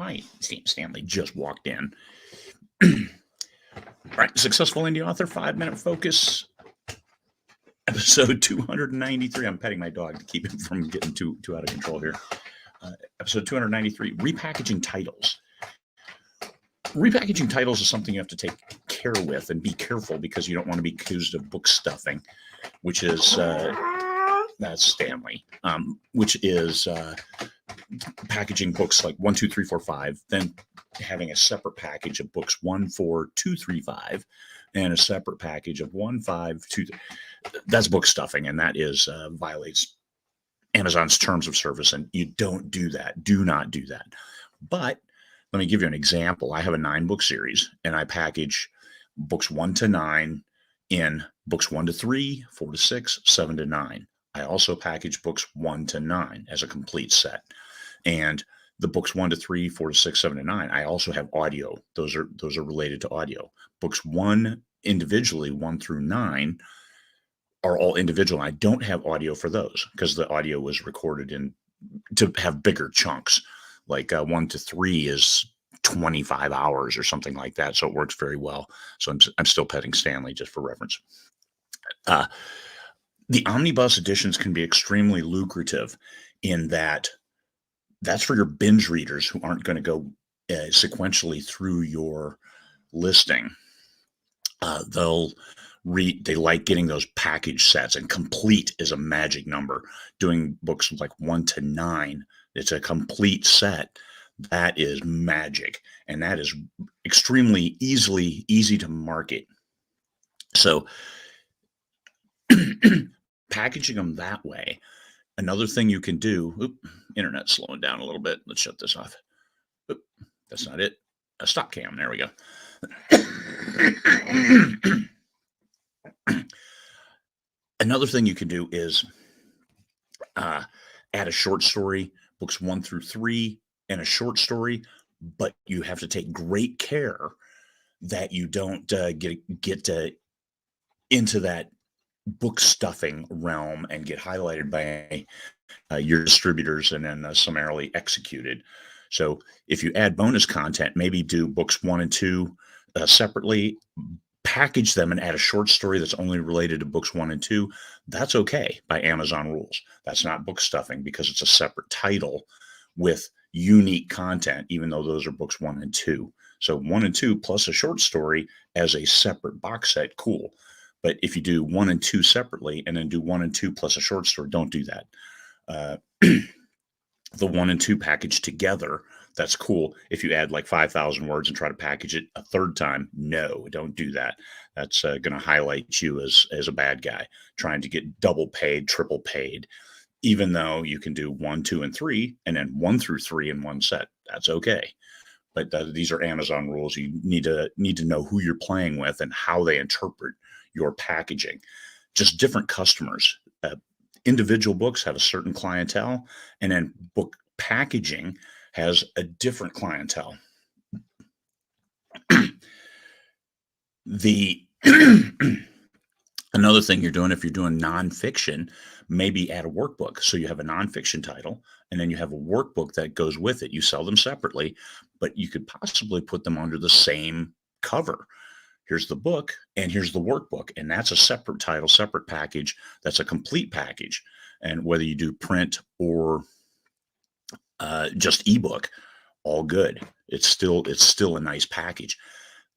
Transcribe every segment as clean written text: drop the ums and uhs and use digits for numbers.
Hi, Stanley just walked in. All right, Successful Indie Author 5-Minute Focus, episode 293. I'm petting my dog to keep him from getting too out of control here. Episode 293, Repackaging Titles. Repackaging titles is something you have to take care with and be careful because you don't want to be accused of book stuffing, which is, that's Stanley, which is packaging books like 1, 2, 3, 4, 5, then having a separate package of books 1, 4, 2, 3, 5, and a separate package of 1, 5, 2. That's book stuffing, and that is violates Amazon's terms of service, and you don't do that. Do not do that. But let me give you an example. I have a 9-book series, and I package books 1 to 9 in books 1 to 3, 4 to 6, 7 to 9. I also package books 1 to 9 as a complete set. And the books 1 to 3, 4 to 6, 7 to 9, I also have audio. Those are related to audio. Books 1 individually, 1 through 9, are all individual. I don't have audio for those because the audio was recorded to have bigger chunks. Like 1 to 3 is 25 hours or something like that. So it works very well. So I'm still petting Stanley just for reference. The omnibus editions can be extremely lucrative in that that's for your binge readers who aren't going to go sequentially through your listing. They like getting those package sets, and complete is a magic number. Doing books like 1 to 9, it's a complete set. That is magic, and that is extremely easy to market. So packaging them that way. Another thing you can do, internet's slowing down a little bit. Let's shut this off. That's not it. A stop cam. There we go. Another thing you can do is add a short story, books 1 through 3, and a short story, but you have to take great care that you don't get into that book stuffing realm and get highlighted by your distributors and then summarily executed. So if you add bonus content, maybe do books 1 and 2 separately, package them and add a short story that's only related to books 1 and 2. That's okay by Amazon rules. That's not book stuffing because it's a separate title with unique content, even though those are books 1 and 2. So 1 and 2 plus a short story as a separate box set, cool. But if you do 1 and 2 separately and then do 1 and 2 plus a short story, don't do that. The 1 and 2 package together, that's cool. If you add like 5,000 words and try to package it a third time, no, don't do that. That's going to highlight you as a bad guy trying to get double paid, triple paid, even though you can do 1, 2, and 3, and then 1 through 3 in one set. That's okay. But these are Amazon rules. You need to know who you're playing with and how they interpret your packaging. Just different customers. Individual books have a certain clientele, and then book packaging has a different clientele. Another thing you're doing, if you're doing nonfiction, maybe add a workbook. So you have a nonfiction title, and then you have a workbook that goes with it. You sell them separately, but you could possibly put them under the same cover. Here's the book, and here's the workbook, and that's a separate title, separate package. That's a complete package. And whether you do print or just ebook, all good. It's still a nice package.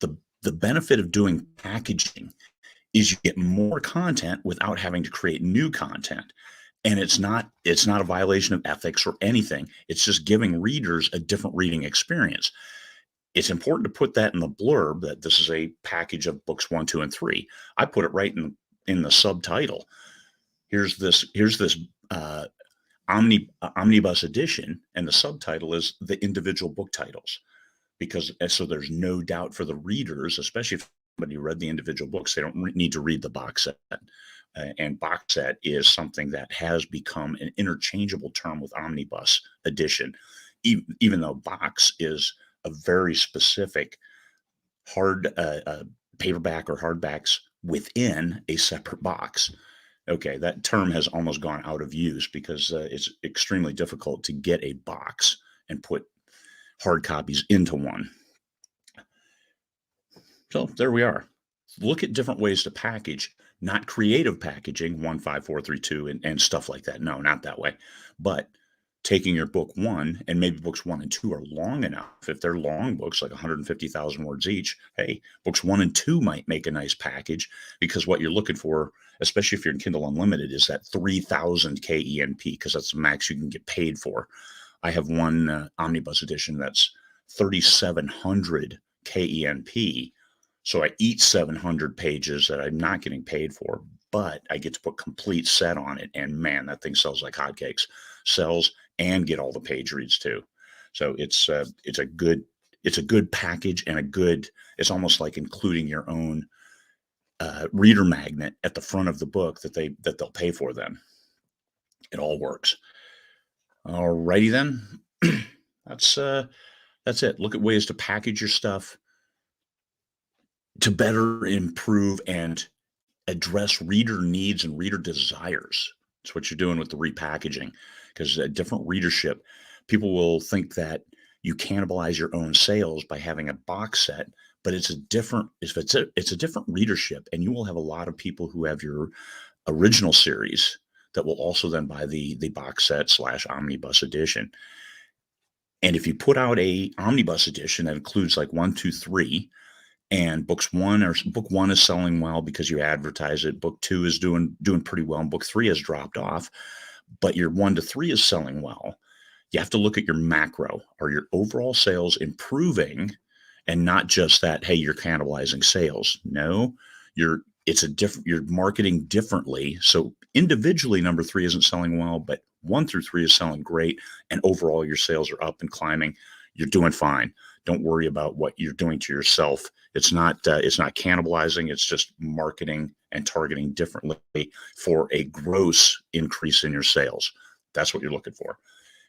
The benefit of doing packaging is you get more content without having to create new content. And it's not a violation of ethics or anything. It's just giving readers a different reading experience. It's important to put that in the blurb that this is a package of books 1, 2, and 3. I put it right in the subtitle. Here's this omnibus edition, and the subtitle is the individual book titles, so there's no doubt for the readers, especially if somebody read the individual books, they don't need to read the box set. And box set is something that has become an interchangeable term with omnibus edition, even though box is a very specific hard paperback or hardbacks within a separate box. Okay, that term has almost gone out of use because it's extremely difficult to get a box and put hard copies into one. So there we are. Look at different ways to package, not creative packaging, 15432 and stuff like that. No, not that way. But taking your book one, and maybe books 1 and 2 are long enough. If they're long books, like 150,000 words each, hey, books 1 and 2 might make a nice package, because what you're looking for, especially if you're in Kindle Unlimited, is that 3,000 KENP, because that's the max you can get paid for. I have one omnibus edition that's 3,700 KENP. So I eat 700 pages that I'm not getting paid for, but I get to put complete set on it. And man, that thing sells like hotcakes. Sells and get all the page reads too. So it's a good package, and it's almost like including your own reader magnet at the front of the book that they'll pay for then. It all works. Alrighty then. That's it. Look at ways to package your stuff to better improve and address reader needs and reader desires. That's what you're doing with the repackaging, because a different readership, people will think that you cannibalize your own sales by having a box set, but it's a different readership, and you will have a lot of people who have your original series that will also then buy the box set / omnibus edition. And if you put out a omnibus edition that includes like 1, 2, 3, and book one is selling well because you advertise it, book 2 is doing pretty well, and book 3 has dropped off, but your 1 to 3 is selling well, you have to look at your macro. Are your overall sales improving? And not just that, hey, you're cannibalizing sales. No, you're marketing differently. So individually, number 3 isn't selling well, but 1 through 3 is selling great, and overall your sales are up and climbing. You're doing fine. Don't worry about what you're doing to yourself. It's not cannibalizing. It's just marketing and targeting differently for a gross increase in your sales. That's what you're looking for.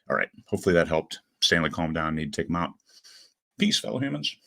All right. Hopefully that helped. Stanley, calm down. Need to take him out. Peace, fellow humans.